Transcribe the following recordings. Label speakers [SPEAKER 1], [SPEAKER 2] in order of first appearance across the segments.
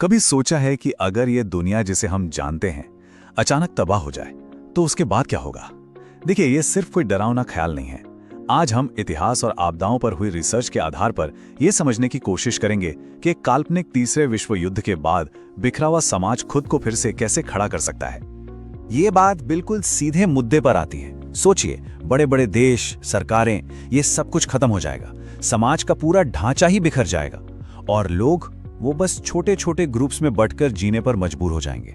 [SPEAKER 1] कभी सोचा है कि अगर ये दुनिया जिसे हम जानते हैं अचानक तबाह हो जाए तो उसके बाद क्या होगा? देखिए, ये सिर्फ कोई डरावना ख्याल नहीं है। आज हम इतिहास और आपदाओं पर हुई रिसर्च के आधार पर यह समझने की कोशिश करेंगे कि एक काल्पनिक तीसरे विश्व युद्ध के बाद बिखरा हुआ समाज खुद को फिर से कैसे खड़ा कर सकता है।
[SPEAKER 2] ये बात बिल्कुल सीधे मुद्दे पर आती है। सोचिए, बड़े बड़े देश, सरकारें, ये सब कुछ खत्म हो जाएगा। समाज का पूरा ढांचा ही बिखर जाएगा और लोग वो बस छोटे छोटे ग्रुप्स में बंटकर जीने पर मजबूर हो जाएंगे।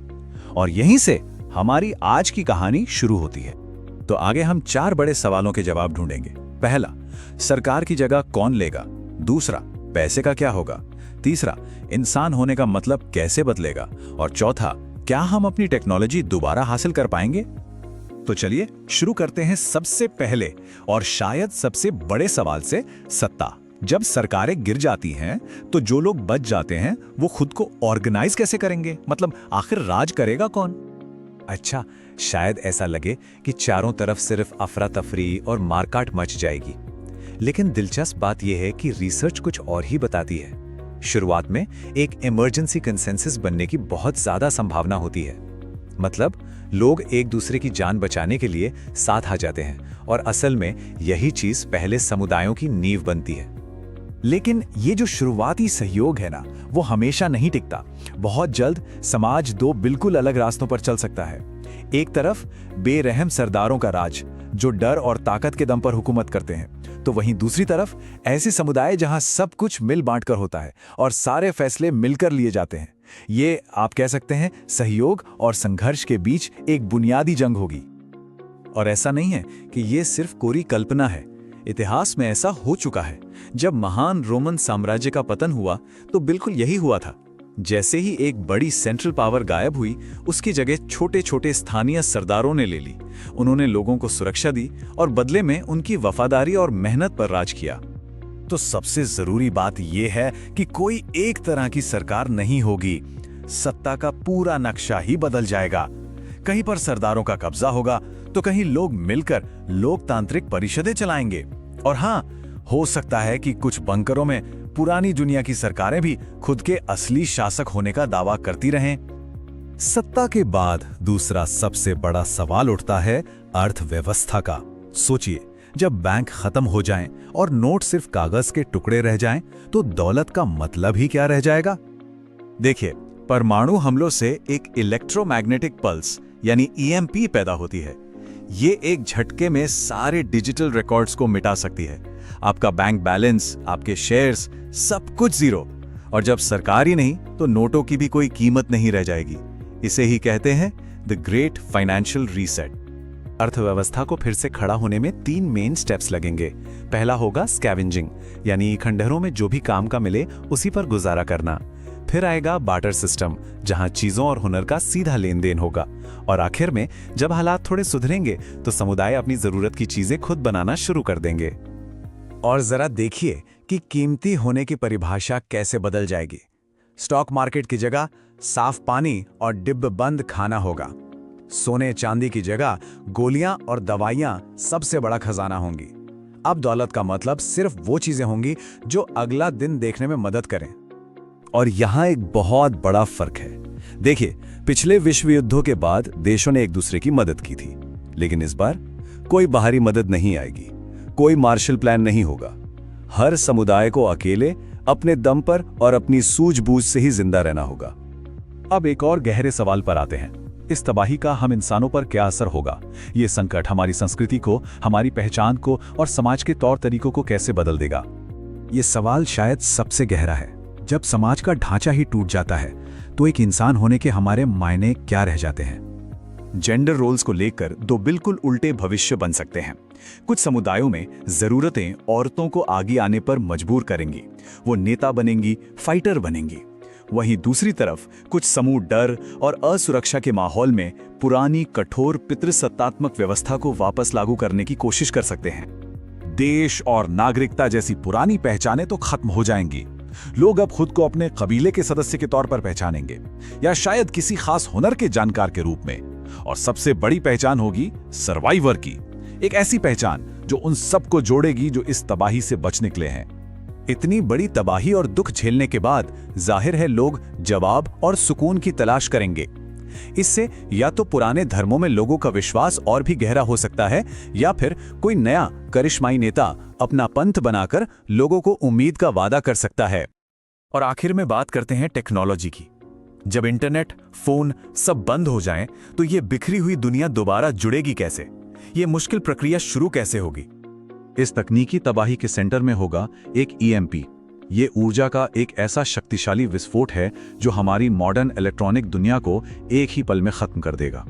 [SPEAKER 2] और यहीं से हमारी आज की कहानी शुरू होती है। तो आगे हम 4 बड़े सवालों के जवाब ढूंढेंगे। पहला, सरकार की जगह कौन लेगा? दूसरा, पैसे का क्या होगा? तीसरा, इंसान होने का मतलब कैसे बदलेगा? और चौथा, क्या हम अपनी टेक्नोलॉजी दोबारा हासिल कर पाएंगे? तो चलिए शुरू करते हैं सबसे पहले और शायद सबसे बड़े सवाल से, सत्ता। जब सरकारें गिर जाती हैं तो जो लोग बच जाते हैं वो खुद को ऑर्गेनाइज कैसे करेंगे? मतलब आखिर राज करेगा कौन? अच्छा, शायद ऐसा लगे कि चारों तरफ सिर्फ अफरा तफरी और मारकाट मच जाएगी, लेकिन दिलचस्प बात यह है कि रिसर्च कुछ और ही बताती है। शुरुआत में एक इमरजेंसी कंसेंसस बनने की बहुत ज्यादा संभावना होती है। मतलब लोग एक दूसरे की जान बचाने के लिए साथ आ जाते हैं और असल में यही चीज पहले समुदायों की नींव बनती है। लेकिन ये जो शुरुआती सहयोग है ना, वो हमेशा नहीं टिकता। बहुत जल्द समाज 2 बिल्कुल अलग रास्तों पर चल सकता है। एक तरफ बेरहम सरदारों का राज जो डर और ताकत के दम पर हुकूमत करते हैं, तो वहीं दूसरी तरफ ऐसे समुदाय जहां सब कुछ मिल बांटकर होता है और सारे फैसले मिलकर लिए जाते हैं। ये आप कह सकते हैं सहयोग और संघर्ष के बीच एक बुनियादी जंग होगी। और ऐसा नहीं है कि ये सिर्फ कोरी कल्पना है। इतिहास में ऐसा हो चुका है। जब महान रोमन साम्राज्य का पतन हुआ तो बिल्कुल यही हुआ था। जैसे ही एक बड़ी सेंट्रल पावर गायब हुई, उसकी जगह छोटे छोटे स्थानीय सरदारों ने ले ली। उन्होंने लोगों को सुरक्षा दी और बदले में उनकी वफादारी और मेहनत पर राज किया। तो सबसे जरूरी बात यह है कि कोई एक तरह की सरकार नहीं होगी। सत्ता का पूरा नक्शा ही बदल जाएगा। कहीं पर सरदारों का कब्जा होगा तो कहीं लोग मिलकर लोकतांत्रिक परिषदें चलाएंगे। और हाँ, हो सकता है कि कुछ बंकरों में पुरानी दुनिया की सरकारें भी खुद के असली शासक होने का दावा करती रहें। सत्ता के बाद दूसरा सबसे बड़ा सवाल उठता है अर्थव्यवस्था का। सोचिए, जब बैंक खत्म हो जाएं और नोट सिर्फ कागज के टुकड़े रह जाएं, तो दौलत का मतलब ही क्या रह जाएगा? देखिए, परमाणु हमलों से एक इलेक्ट्रोमैग्नेटिक पल्स यानी ईएमपी पैदा होती है। ये एक झटके में सारे डिजिटल रिकॉर्ड्स को मिटा सकती है। आपका बैंक बैलेंस, आपके शेयर्स, सब कुछ जीरो। और जब सरकार ही नहीं तो नोटों की भी कोई कीमत नहीं रह जाएगी। इसे ही कहते हैं द ग्रेट फाइनेंशियल रीसेट। अर्थव्यवस्था को फिर से खड़ा होने में 3 मेन स्टेप्स लगेंगे। पहला होगा स्कैवेंजिंग, यानी खंडहरों में जो भी काम का मिले उसी पर गुजारा करना। फिर आएगा बार्टर सिस्टम, जहां चीजों और हुनर का सीधा लेन देन होगा। और आखिर में जब हालात थोड़े सुधरेंगे तो समुदाय अपनी जरूरत की चीजें खुद बनाना शुरू कर देंगे। और जरा देखिए कि कीमती होने की परिभाषा कैसे बदल जाएगी। स्टॉक मार्केट की जगह साफ पानी और डिब्बेबंद खाना होगा। सोने चांदी की जगह गोलियां और दवाइयां सबसे बड़ा खजाना होंगी। अब दौलत का मतलब सिर्फ वो चीजें होंगी जो अगला दिन देखने में मदद करें। और यहां एक बहुत बड़ा फर्क है। देखिए, पिछले विश्व युद्धों के बाद देशों ने एक दूसरे की मदद की थी, लेकिन इस बार कोई बाहरी मदद नहीं आएगी। कोई मार्शल प्लान नहीं होगा। हर समुदाय को अकेले अपने दम पर और अपनी सूझबूझ से ही जिंदा रहना होगा। अब एक और गहरे सवाल पर आते हैं। इस तबाही का हम इंसानों पर क्या असर होगा? ये संकट हमारी संस्कृति को, हमारी पहचान को और समाज के तौर तरीकों को कैसे बदल देगा? ये सवाल शायद सबसे गहरा है। जब समाज का ढांचा ही टूट जाता है तो एक इंसान होने के हमारे मायने क्या रह जाते हैं? जेंडर रोल्स को लेकर 2 बिल्कुल उल्टे भविष्य बन सकते हैं। कुछ समुदायों में जरूरतें औरतों को आगे आने पर मजबूर करेंगी। वो नेता बनेंगी, फाइटर बनेंगी। वहीं दूसरी तरफ कुछ समूह डर और असुरक्षा के माहौल में पुरानी कठोर पितृसत्तात्मक व्यवस्था को वापस लागू करने की कोशिश कर सकते हैं। देश और नागरिकता जैसी पुरानी पहचानें तो खत्म हो जाएंगी। लोग अब खुद को अपने कबीले के सदस्य के तौर पर पहचानेंगे या शायद किसी खास हुनर के जानकार के रूप में। और सबसे बड़ी पहचान होगी सर्वाइवर की, एक ऐसी पहचान जो उन सबको जोड़ेगी जो इस तबाही से बच निकले हैं। इतनी बड़ी तबाही और दुख झेलने के बाद जाहिर है लोग जवाब और सुकून की तलाश करेंगे। इससे या तो पुराने धर्मों में लोगों का विश्वास और भी गहरा हो सकता है, या फिर कोई नया करिश्माई नेता अपना पंथ बनाकर लोगों को उम्मीद का वादा कर सकता है।
[SPEAKER 3] और आखिर में बात करते हैं टेक्नोलॉजी की। जब इंटरनेट, फोन सब बंद हो जाएं, तो ये बिखरी हुई दुनिया दोबारा जुड़ेगी कैसे? ये मुश्किल प्रक्रिया शुरू कैसे होगी?
[SPEAKER 2] इस तकनीकी तबाही के सेंटर में होगा एक EMP। ये ऊर्जा का एक ऐसा शक्तिशाली विस्फोट है जो हमारी मॉडर्न इलेक्ट्रॉनिक दुनिया को एक ही पल में खत्म कर देगा।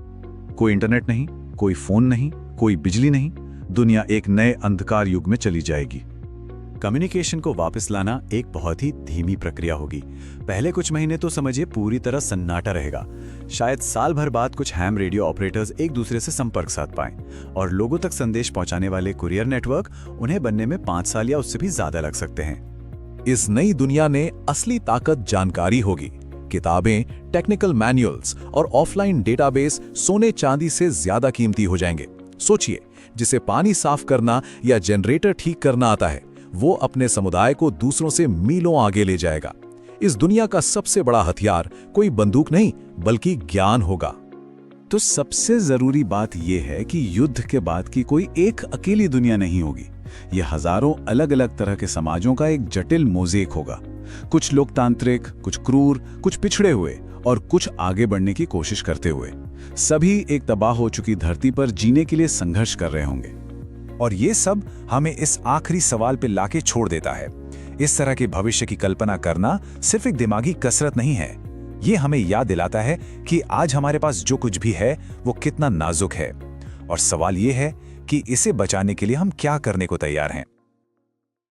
[SPEAKER 2] कोई इंटरनेट नहीं, कोई फोन नहीं, कोई बिजली नहीं, दुनिया एक नए अंधकार युग में चली जाएगी।
[SPEAKER 1] कम्युनिकेशन को वापस लाना एक बहुत ही धीमी प्रक्रिया होगी। पहले कुछ महीने तो समझिए पूरी तरह सन्नाटा रहेगा। शायद साल भर बाद कुछ हैम रेडियो ऑपरेटर्स एक दूसरे से संपर्क साध पाएं, और लोगों तक संदेश पहुंचाने वाले कुरियर नेटवर्क उन्हें बनने में 5 साल या उससे भी ज्यादा लग सकते हैं।
[SPEAKER 2] इस नई दुनिया ने असली ताकत जानकारी होगी। किताबें, टेक्निकल मैनुअल्स और ऑफलाइन डेटाबेस सोने चांदी से ज्यादा कीमती हो जाएंगे। सोचिए, जिसे पानी साफ करना या जनरेटर ठीक करना आता है, वो अपने समुदाय को दूसरों से मीलों आगे ले जाएगा। इस दुनिया का सबसे बड़ा हथियार कोई बंदूक नहीं, बल्कि ज्ञान होगा।
[SPEAKER 1] तो सबसे जरूरी बात यह है कि युद्ध के बाद की कोई एक अकेली दुनिया नहीं होगी। यह हजारों अलग अलग तरह के समाजों का एक जटिल मोज़ेक होगा। कुछ लोकतांत्रिक, कुछ क्रूर, कुछ पिछड़े हुए और कुछ आगे बढ़ने की कोशिश करते हुए। सभी एक तबाह हो चुकी धरती पर जीने के लिए संघर्ष कर रहे होंगे।
[SPEAKER 2] और ये सब हमें इस आखिरी सवाल पे लाके छोड़ देता है। इस तरह के भविष्य की कल्पना करना सिर्फ एक दिमागी कसरत नहीं है। ये हमें याद दिलाता है कि आज हमारे पास जो कुछ भी है वो कितना नाजुक है, और सवाल ये है कि इसे बचाने के लिए हम क्या करने को तैयार हैं।